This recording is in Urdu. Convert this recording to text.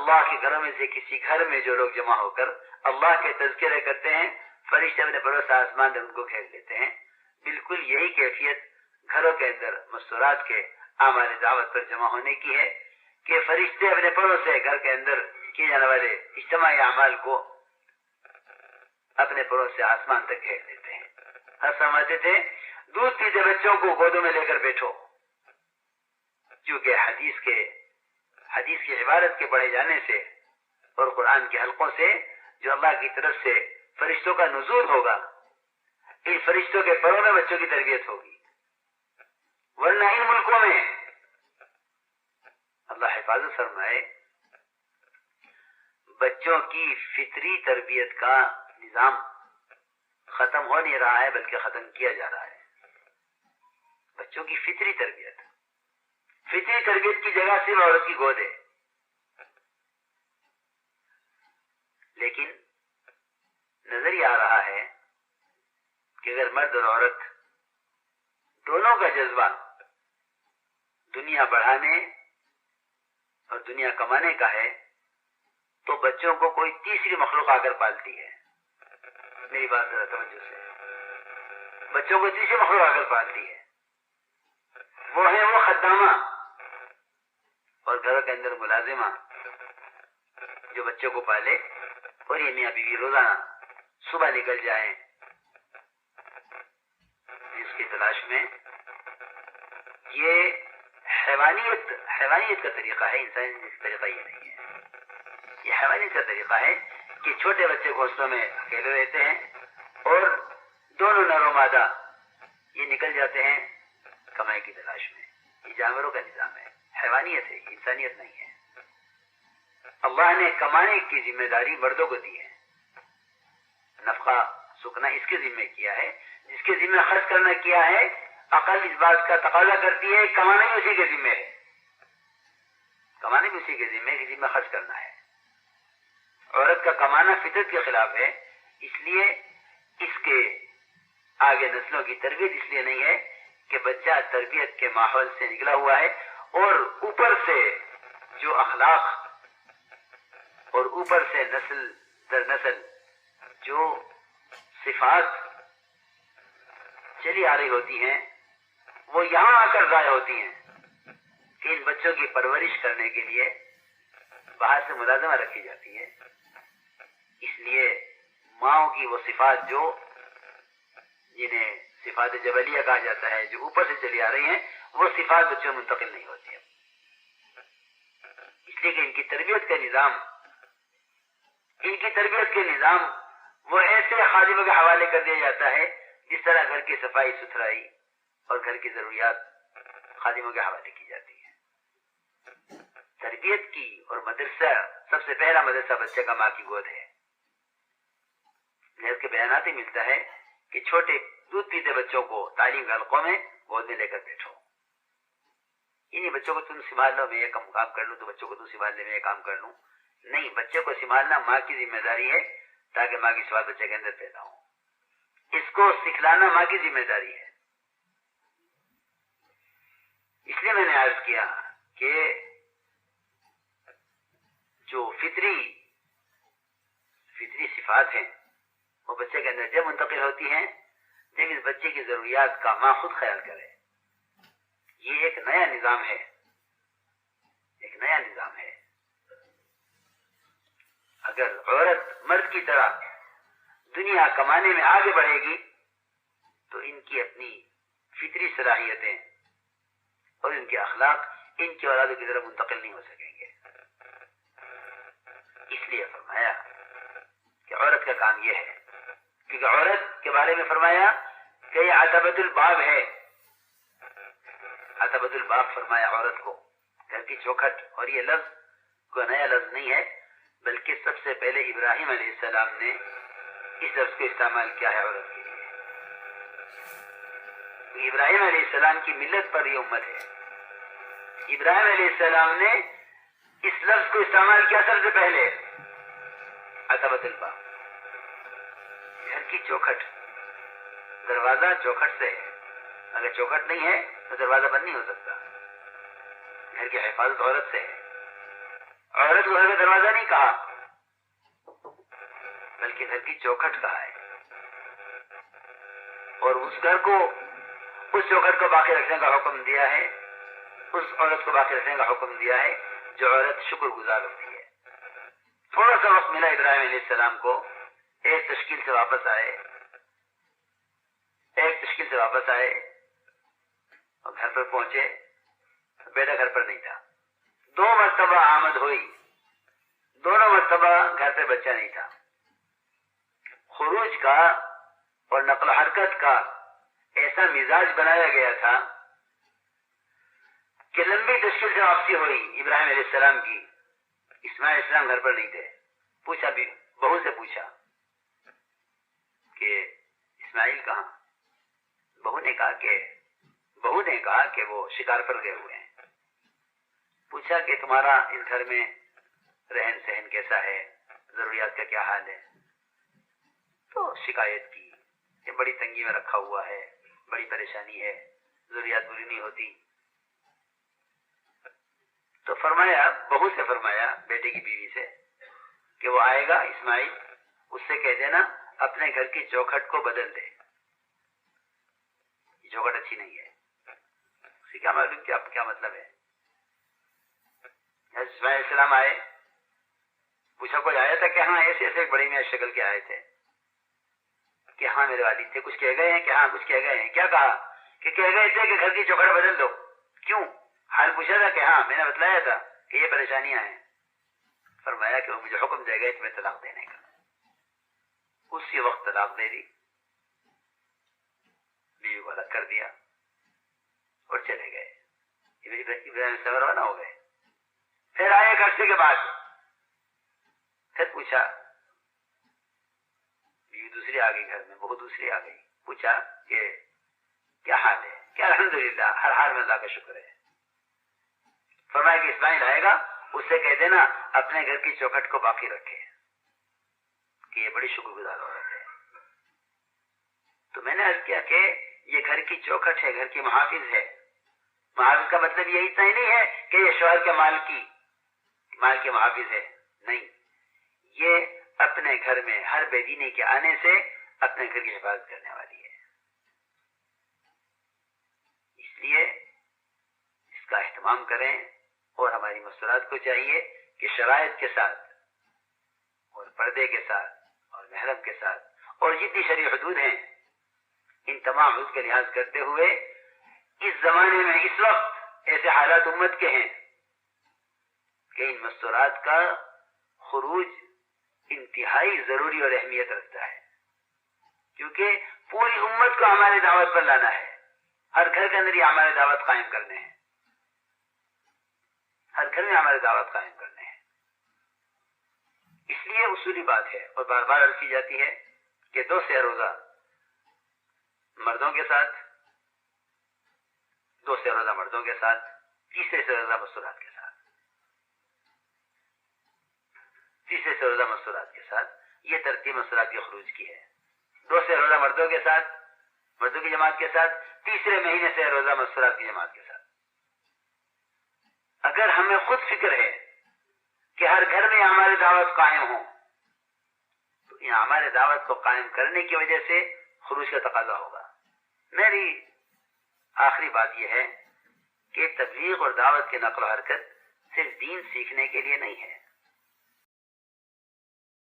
اللہ کے گھروں میں سے کسی گھر میں جو لوگ جمع ہو کر اللہ کے تذکرے کرتے ہیں، فرشتے اپنے پڑوس آسمان میں ان کو گھیر لیتے ہیں. بالکل یہی کیفیت گھروں کے اندر مستورات کے اعمال دعوت پر جمع ہونے کی ہے کہ فرشتے اپنے پڑوس سے گھر کے اندر کیے جانے والے اجتماعی اعمال کو اپنے پڑوس سے آسمان تک گھیر لیتے ہیں. فرماتے تھے دودھ پیتے بچوں کو گودوں میں لے کر بیٹھو، کیونکہ حدیث کی عبارت کے پڑھے جانے سے اور قرآن کے حلقوں سے جو اللہ کی طرف سے فرشتوں کا نزول ہوگا، ان فرشتوں کے پروں میں بچوں کی تربیت ہوگی. ورنہ ان ملکوں میں اللہ حفاظت فرمائے بچوں کی فطری تربیت کا نظام ختم ہو نہیں رہا ہے بلکہ ختم کیا جا رہا ہے. بچوں کی فطری تربیت کی جگہ صرف عورت کی گود ہے. لیکن نظر یہ آ رہا ہے کہ اگر مرد اور عورت دونوں کا جذبہ دنیا بڑھانے اور دنیا کمانے کا ہے تو بچوں کو کوئی تیسری مخلوق آ کر پالتی ہے. میری بات ذرا توجہ سے، بچوں کو تیسری مخلوق آ کر پالتی ہے. وہ ہے وہ خدامہ اور گھروں کے اندر ملازمہ جو بچوں کو پالے، اور یہ میاں بیوی روزانہ صبح نکل جائیں جس کی تلاش میں. یہ حیوانیت کا طریقہ ہے، انسانی کا طریقہ یہ نہیں ہے. یہ حیوانیت کا طریقہ ہے کہ چھوٹے بچے گھونسلوں میں اکیلے رہتے ہیں اور دونوں نر و مادہ یہ نکل جاتے ہیں کمائی کی تلاش میں. یہ جانوروں کا نظام ہے، حیوانیت ہے، انسانیت نہیں ہے. اللہ نے کمانے کی ذمہ داری مردوں کو دی ہے، نفقہ سکنا اس کے ذمہ کیا ہے. جس کے ذمہ خرچ کرنا کیا ہے، عقل اس بات کا تقاضا کرتی ہے کمانا بھی اسی کے ذمہ ہے، کمانا بھی اسی کے ذمہ خرچ کرنا ہے. عورت کا کمانا فطرت کے خلاف ہے، اس لیے اس کے آگے نسلوں کی تربیت اس لیے نہیں ہے کہ بچہ تربیت کے ماحول سے نکلا ہوا ہے اور اوپر سے جو اخلاق اور اوپر سے نسل در نسل جو صفات چلی آ رہی ہوتی ہیں وہ یہاں آ کر ضائع ہوتی ہیں کہ ان بچوں کی پرورش کرنے کے لیے باہر سے ملازمہ رکھی جاتی ہے. اس لیے ماؤں کی وہ صفات جو جنہیں صفات جبلیہ کہا جاتا ہے، جو اوپر سے چلی آ رہی ہیں، وہ صفات بچوں میں منتقل نہیں ہوتی ہیں. اس لیے کہ ان کی تربیت کے نظام وہ ایسے خادموں کے حوالے کر دیا جاتا ہے جس طرح گھر کی صفائی ستھرائی اور گھر کی ضروریات خادموں کے حوالے کی جاتی ہے. تربیت کی اور مدرسہ، سب سے پہلا مدرسہ بچے کا ماں کی گود ہے. اس کے بیانات ہی ملتا ہے کہ چھوٹے دودھ پیتے بچوں کو تعلیم کے حلقوں میں گود میں لے کر بیٹھو. انہیں بچوں کو تم سنبھال لو، میں یہ کام کر لوں، تو بچوں کو تم سنبھال لے، میں یہ کام کر لوں. نہیں، بچے کو سنبھالنا ماں کی ذمہ داری ہے تاکہ ماں کی صفات بچے کے اندر پیدا ہو. اس کو سکھلانا ماں کی ذمہ داری ہے. اس لیے میں نے عرض کیا کہ جو فطری صفات ہیں وہ بچے کے اندر جب منتقل ہوتی ہیں جب اس بچے کی ضروریات کا ماں خود خیال کرے. یہ ایک نیا نظام ہے، اگر عورت مرد کی طرح دنیا کمانے میں آگے بڑھے گی تو ان کی اپنی فطری صلاحیتیں اور ان کے اخلاق ان کی اولادوں کی طرف منتقل نہیں ہو سکیں گے. اس لیے فرمایا کہ عورت کا کام یہ ہے، کیونکہ عورت کے بارے میں فرمایا کہ یہ عتبۃ الباب ہے. عتبۃ الباب فرمایا عورت کو، گھر کی چوکھٹ. اور یہ لفظ کوئی نیا لفظ نہیں ہے بلکہ سب سے پہلے ابراہیم علیہ السلام نے اس لفظ کو استعمال کیا ہے عورت کے لیے. ابراہیم علیہ السلام کی ملت پر یہ امت ہے. ابراہیم علیہ السلام نے اس لفظ کو استعمال کیا سب سے پہلے، عتبۃ الباب، گھر کی چوکھٹ. دروازہ چوکھٹ سے ہے، اگر چوکھٹ نہیں ہے تو دروازہ بند نہیں ہو سکتا. گھر کی حفاظت عورت سے ہے. عورت عورت کو گھر کا دروازہ نہیں کہا بلکہ گھر کی چوکھٹ کہا ہے، اور اس گھر کو، اس چوکھٹ کو باقی رکھنے کا حکم دیا ہے، اس عورت کو باقی رکھنے کا حکم دیا ہے جو عورت شکر گزار ہوتی ہے۔ تھوڑا سا وقت ملا ابراہیم علیہ السلام کو، ایک تشکیل سے واپس آئے اور گھر پر پہنچے، بیٹا گھر پر نہیں تھا۔ 2 مرتبہ آمد ہوئی، دونوں مرتبہ گھر پہ بچہ نہیں تھا۔ خروج کا اور نقل و حرکت کا ایسا مزاج بنایا گیا تھا کہ لمبی تشکیل سے واپسی ہوئی ابراہیم علیہ السلام کی، اسماعیل علیہ السلام گھر پر نہیں تھے۔ پوچھا بھی، بہو سے پوچھا کہ اسماعیل کہاں؟ بہو نے کہا کہ وہ شکار پر گئے ہوئے ہیں۔ پوچھا کہ تمہارا اس گھر میں رہن سہن کیسا ہے، ضروریات کا کیا حال ہے؟ تو شکایت کی کہ بڑی تنگی میں رکھا ہوا ہے، بڑی پریشانی ہے، ضروریات پوری نہیں ہوتی۔ تو فرمایا، بہو سے فرمایا، بیٹے کی بیوی سے، کہ وہ آئے گا اسماعیل، اس سے کہہ دینا اپنے گھر کی چوکھٹ کو بدل دے، یہ چوکھٹ اچھی نہیں ہے۔ اسے کیا معلوم کہ آپ کیا مطلب ہے؟ اسماعیل علیہ السلام آئے، پوچھا کوئی آیا تھا کہ ہاں ایسے ایسے بڑی میں شکل کے آئے تھے، کہ ہاں میرے والد تھے، کچھ کہہ گئے ہیں کہ ہاں کچھ کہہ گئے ہیں؟ کیا کہا؟ کہ کہہ گئے تھے کہ گھر کی چوکھٹ بدل دو۔ کیوں؟ حال پوچھا تھا کہ ہاں میں نے بتلایا تھا کہ یہ پریشانیاں ہیں۔ فرمایا کہ وہ مجھے حکم دے گئے تمہیں طلاق دینے کا۔ اسی وقت طلاق دے دی، بیوی کو الگ کر دیا اور چلے گئے۔ ابراہیم سے روانہ ہو گئے۔ پھر آئے ایک عرصے کے بعد، پھر پوچھا، بیوی دوسری آ گئی گھر میں، بہو دوسری آ گئی۔ پوچھا کہ کیا حال ہے؟ کہ الحمدللہ، ہر حال میں اللہ کا شکر ہے۔ فرمایا کہ اسماعیل آئے گا، اس سے کہہ دینا اپنے گھر کی چوکھٹ کو باقی رکھے، کہ یہ بڑی شکر گزار عورت ہے۔ تو میں نے عرض کیا کہ یہ گھر کی چوکھٹ ہے، گھر کی محافظ ہے۔ محافظ کا مطلب یہ اتنا ہی نہیں ہے کہ یہ شوہر کے مال کی محافظ ہے، نہیں، یہ اپنے گھر میں ہر بے دینی کے آنے سے اپنے گھر کی حفاظت کرنے والی ہے۔ اس لیے اس کا اہتمام کریں، اور ہماری مستورات کو چاہیے کہ شرائط کے ساتھ اور پردے کے ساتھ اور محرم کے ساتھ اور جتنی شرعی حدود ہیں، ان تمام حدود کا لحاظ کرتے ہوئے اس زمانے میں اس وقت ایسے حالات امت کے ہیں کہ ان مستورات کا خروج انتہائی ضروری اور اہمیت رکھتا ہے، کیونکہ پوری امت کو ہماری دعوت پر لانا ہے، ہر گھر کے اندر یہ ہماری دعوت قائم کرنے ہیں، ہر گھر میں ہماری دعوت قائم کرنے ہیں۔ اس لیے اصولی بات ہے، اور بار بار عرض کی جاتی ہے کہ 2 سہ روزہ مردوں کے ساتھ، 2 سہ روزہ مردوں کے ساتھ، تیسرے سہ روزہ مستورات کے ساتھ، تیسرے سہ روزہ مستورات کے ساتھ، یہ ترتیب مستورات کے خروج کی ہے۔ 2 سہ روزہ مردوں کے ساتھ، مردوں کی جماعت کے ساتھ، تیسرے مہینے سے روزہ مستورات کی جماعت کے ساتھ۔ اگر ہمیں خود فکر ہے کہ ہر گھر میں ہماری دعوت قائم ہو، تو یہ ہمارے دعوت کو قائم کرنے کی وجہ سے خروج کا تقاضا ہوگا۔ میری آخری بات یہ ہے کہ تبلیغ اور دعوت کی نقل و حرکت صرف دین سیکھنے کے لیے نہیں ہے،